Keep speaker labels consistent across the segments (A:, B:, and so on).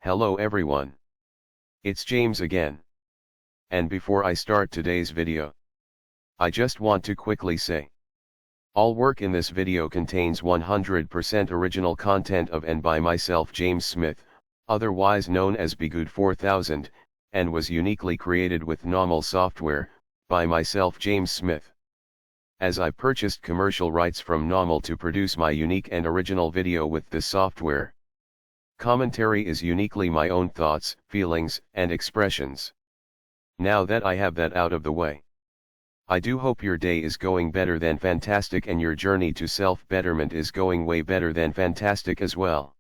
A: Hello everyone. It's James again. And before I start today's video, I just want to quickly say, all work in this video contains 100% original content of and by myself James Smith, otherwise known as Bgood 4000, and was uniquely created with NAWMAL software, by myself James Smith. As I purchased commercial rights from NAWMAL to produce my unique and original video with this software. Commentary is uniquely my own thoughts, feelings, and expressions. Now that I have that out of the way, I do hope your day is going better than fantastic and your journey to self-betterment is going way better than fantastic as well.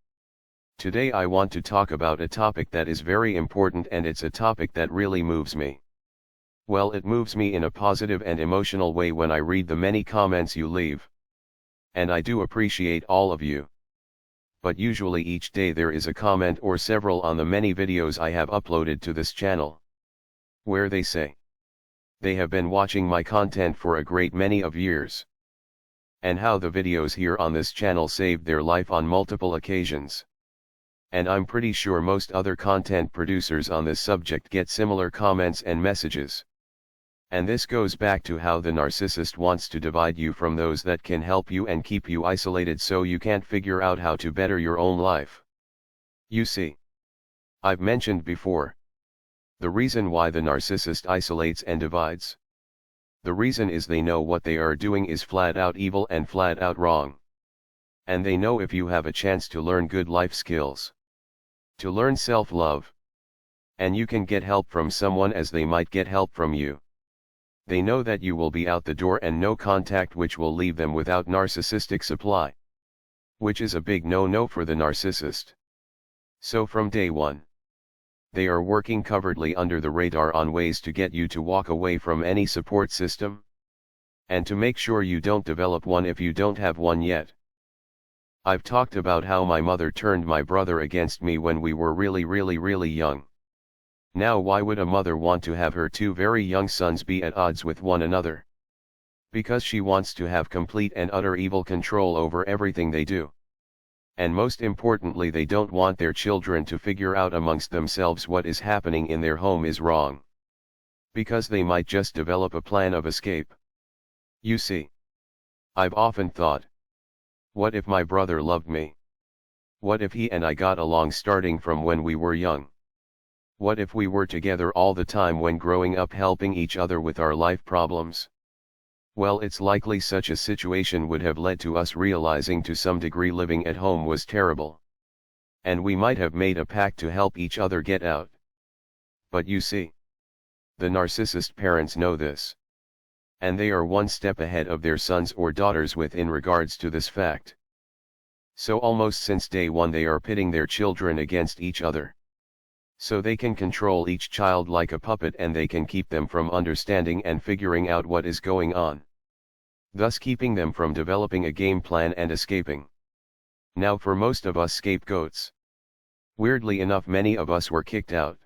A: Today I want to talk about a topic that is very important, and it's a topic that really moves me. Well, it moves me in a positive and emotional way when I read the many comments you leave. And I do appreciate all of you. But usually each day there is a comment or several on the many videos I have uploaded to this channel, where they say they have been watching my content for a great many of years, and how the videos here on this channel saved their life on multiple occasions. And I'm pretty sure most other content producers on this subject get similar comments and messages. And this goes back to how the narcissist wants to divide you from those that can help you and keep you isolated so you can't figure out how to better your own life. You see, I've mentioned before, the reason why the narcissist isolates and divides. The reason is they know what they are doing is flat out evil and flat out wrong. And they know if you have a chance to learn good life skills, to learn self-love, and you can get help from someone as they might get help from you, they know that you will be out the door and no contact, which will leave them without narcissistic supply. Which is a big no-no for the narcissist. So from day one, they are working covertly under the radar on ways to get you to walk away from any support system, and to make sure you don't develop one if you don't have one yet. I've talked about how my mother turned my brother against me when we were really young. Now why would a mother want to have her two very young sons be at odds with one another? Because she wants to have complete and utter evil control over everything they do. And most importantly, they don't want their children to figure out amongst themselves what is happening in their home is wrong. Because they might just develop a plan of escape. You see, I've often thought, what if my brother loved me? What if he and I got along starting from when we were young? What if we were together all the time when growing up, helping each other with our life problems? Well, it's likely such a situation would have led to us realizing to some degree living at home was terrible. And we might have made a pact to help each other get out. But you see, the narcissist parents know this. And they are one step ahead of their sons or daughters in regards to this fact. So almost since day one they are pitting their children against each other. So they can control each child like a puppet, and they can keep them from understanding and figuring out what is going on, thus keeping them from developing a game plan and escaping. Now for most of us scapegoats, weirdly enough many of us were kicked out.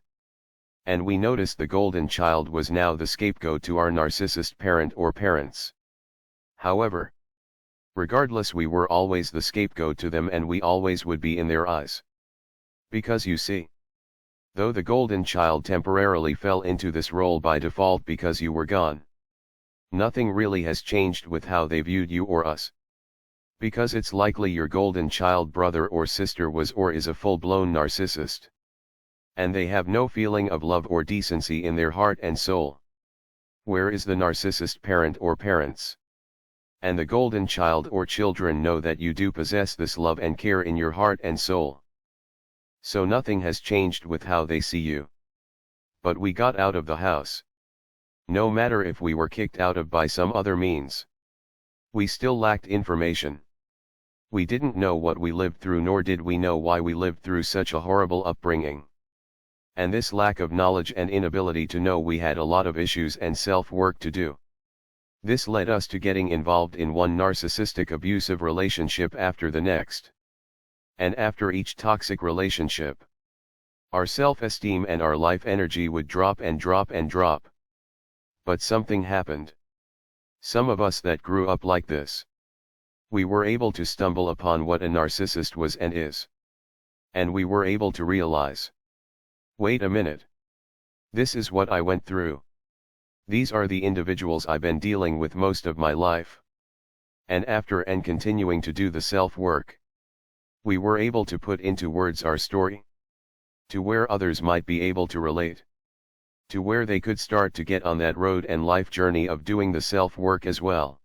A: And we noticed the golden child was now the scapegoat to our narcissist parent or parents. However, regardless, we were always the scapegoat to them, and we always would be in their eyes. Because you see, though the golden child temporarily fell into this role by default because you were gone, nothing really has changed with how they viewed you or us. Because it's likely your golden child brother or sister was or is a full-blown narcissist. And they have no feeling of love or decency in their heart and soul. Where is the narcissist parent or parents? And the golden child or children know that you do possess this love and care in your heart and soul. So nothing has changed with how they see you. But we got out of the house. No matter if we were kicked out of by some other means. We still lacked information. We didn't know what we lived through, nor did we know why we lived through such a horrible upbringing. And this lack of knowledge and inability to know we had a lot of issues and self-work to do. This led us to getting involved in one narcissistic abusive relationship after the next. And after each toxic relationship, our self-esteem and our life energy would drop and drop and drop. But something happened. Some of us that grew up like this, we were able to stumble upon what a narcissist was and is. And we were able to realize, wait a minute. This is what I went through. These are the individuals I've been dealing with most of my life. And after and continuing to do the self-work, we were able to put into words our story, to where others might be able to relate, to where they could start to get on that road and life journey of doing the self-work as well.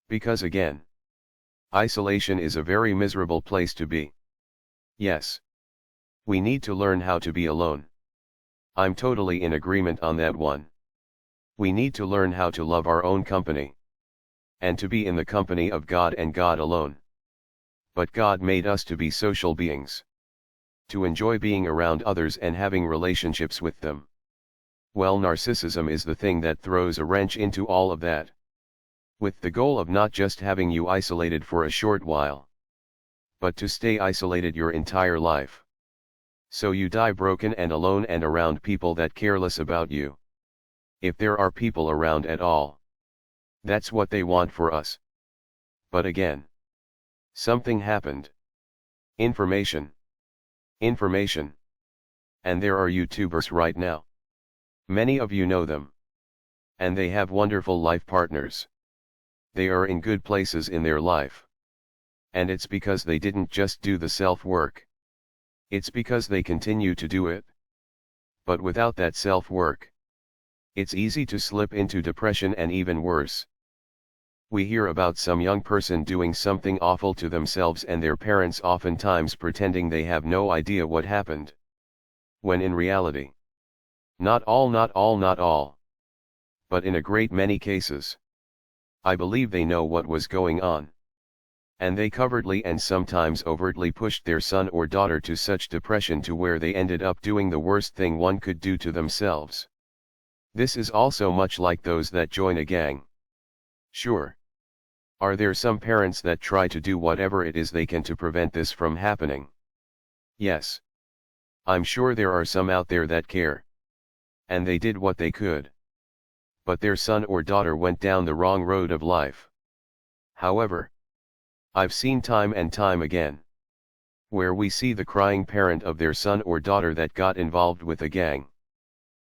A: Because again, isolation is a very miserable place to be. Yes. We need to learn how to be alone. I'm totally in agreement on that one. We need to learn how to love our own company. And to be in the company of God and God alone. But God made us to be social beings. To enjoy being around others and having relationships with them. Well, narcissism is the thing that throws a wrench into all of that. With the goal of not just having you isolated for a short while, but to stay isolated your entire life. So you die broken and alone and around people that careless about you. If there are people around at all. That's what they want for us. But again, something happened. Information. Information. And there are YouTubers right now. Many of you know them. And they have wonderful life partners. They are in good places in their life. And it's because they didn't just do the self-work. It's because they continue to do it. But without that self-work, it's easy to slip into depression and even worse. We hear about some young person doing something awful to themselves and their parents oftentimes pretending they have no idea what happened. When in reality, not all, but in a great many cases, I believe they know what was going on. And they covertly and sometimes overtly pushed their son or daughter to such depression to where they ended up doing the worst thing one could do to themselves. This is also much like those that join a gang. Sure. Are there some parents that try to do whatever it is they can to prevent this from happening? Yes. I'm sure there are some out there that care. And they did what they could. But their son or daughter went down the wrong road of life. However, I've seen time and time again, where we see the crying parent of their son or daughter that got involved with a gang,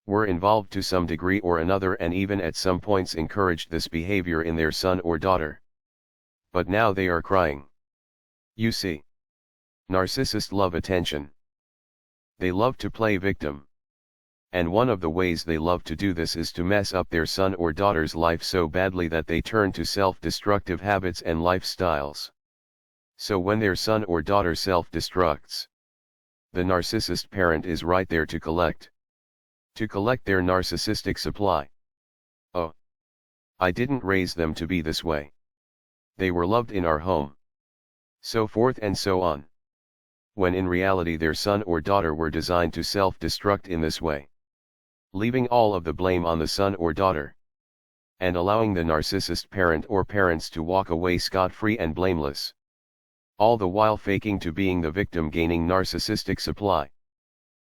A: were involved to some degree or another and even at some points encouraged this behavior in their son or daughter. But now they are crying. You see, narcissists love attention. They love to play victim. And one of the ways they love to do this is to mess up their son or daughter's life so badly that they turn to self-destructive habits and lifestyles. So when their son or daughter self-destructs, the narcissist parent is right there to collect. To collect their narcissistic supply. Oh, I didn't raise them to be this way. They were loved in our home. So forth and so on. When in reality their son or daughter were designed to self-destruct in this way. Leaving all of the blame on the son or daughter. And allowing the narcissist parent or parents to walk away scot-free and blameless. All the while faking to being the victim gaining narcissistic supply.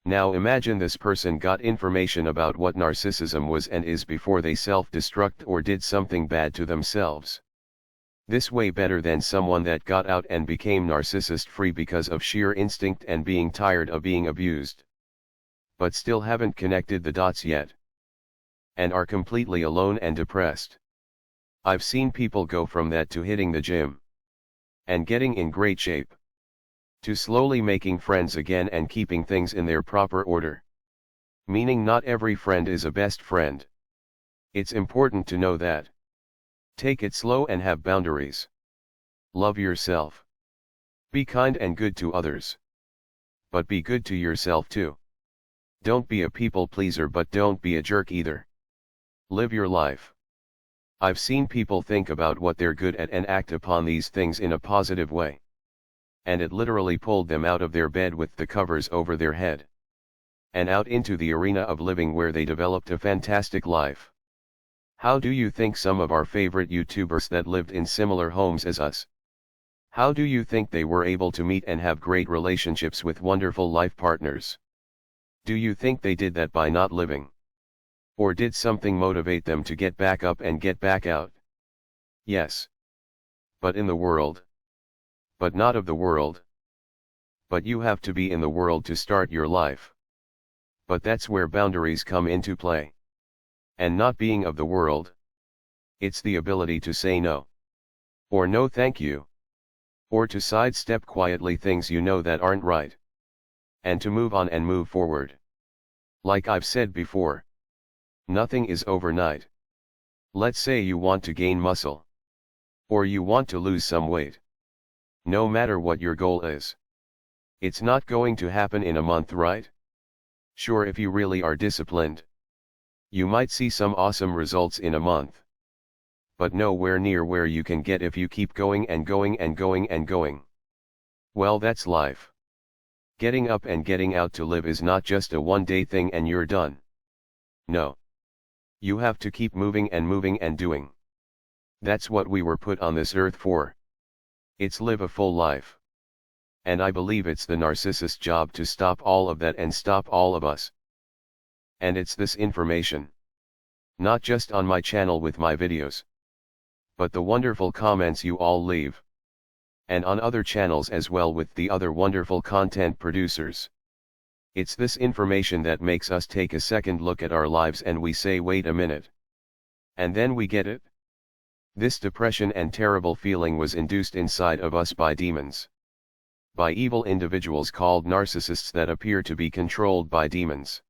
A: Now imagine this person got information about what narcissism was and is before they self-destruct or did something bad to themselves. This way better than someone that got out and became narcissist-free because of sheer instinct and being tired of being abused. But still haven't connected the dots yet. And are completely alone and depressed. I've seen people go from that to hitting the gym. And getting in great shape. To slowly making friends again and keeping things in their proper order. Meaning not every friend is a best friend. It's important to know that. Take it slow and have boundaries. Love yourself. Be kind and good to others. But be good to yourself too. Don't be a people pleaser but don't be a jerk either. Live your life. I've seen people think about what they're good at and act upon these things in a positive way. And it literally pulled them out of their bed with the covers over their head. And out into the arena of living where they developed a fantastic life. How do you think some of our favorite YouTubers that lived in similar homes as us? How do you think they were able to meet and have great relationships with wonderful life partners? Do you think they did that by not living? Or did something motivate them to get back up and get back out? Yes. But in the world. But not of the world. But you have to be in the world to start your life. But that's where boundaries come into play. And not being of the world. It's the ability to say no. Or no thank you. Or to sidestep quietly things you know that aren't right. And to move on and move forward. Like I've said before. Nothing is overnight. Let's say you want to gain muscle. Or you want to lose some weight. No matter what your goal is. It's not going to happen in a month, right? Sure, if you really are disciplined. You might see some awesome results in a month. But nowhere near where you can get if you keep going and going and going and going. Well, that's life. Getting up and getting out to live is not just a one-day thing and you're done. No. You have to keep moving and doing. That's what we were put on this earth for. It's live a full life. And I believe it's the narcissist's job to stop all of that and stop all of us. And it's this information. Not just on my channel with my videos. But the wonderful comments you all leave. And on other channels as well with the other wonderful content producers. It's this information that makes us take a second look at our lives and we say, wait a minute. And then we get it. This depression and terrible feeling was induced inside of us by demons. By evil individuals called narcissists that appear to be controlled by demons.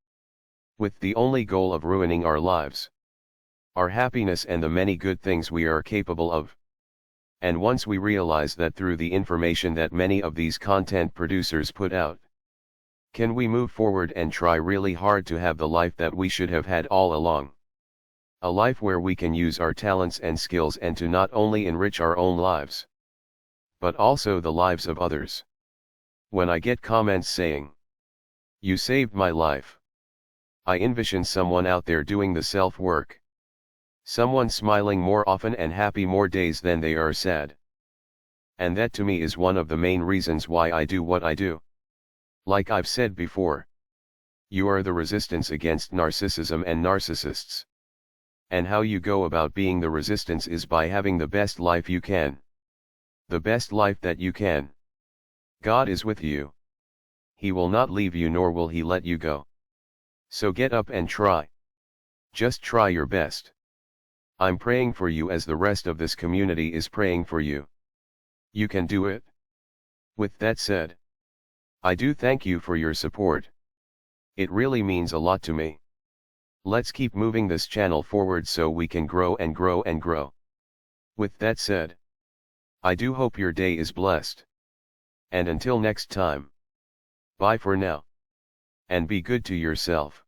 A: With the only goal of ruining our lives. Our happiness and the many good things we are capable of. And once we realize that through the information that many of these content producers put out, can we move forward and try really hard to have the life that we should have had all along? A life where we can use our talents and skills and to not only enrich our own lives, but also the lives of others. When I get comments saying, "You saved my life," I envision someone out there doing the self-work. Someone smiling more often and happy more days than they are sad. And that to me is one of the main reasons why I do what I do. Like I've said before, you are the resistance against narcissism and narcissists. And how you go about being the resistance is by having the best life you can. The best life that you can. God is with you. He will not leave you nor will he let you go. So get up and try. Just try your best. I'm praying for you as the rest of this community is praying for you. You can do it. With that said, I do thank you for your support. It really means a lot to me. Let's keep moving this channel forward so we can grow and grow and grow. With that said, I do hope your day is blessed. And until next time, bye for now. And be good to yourself.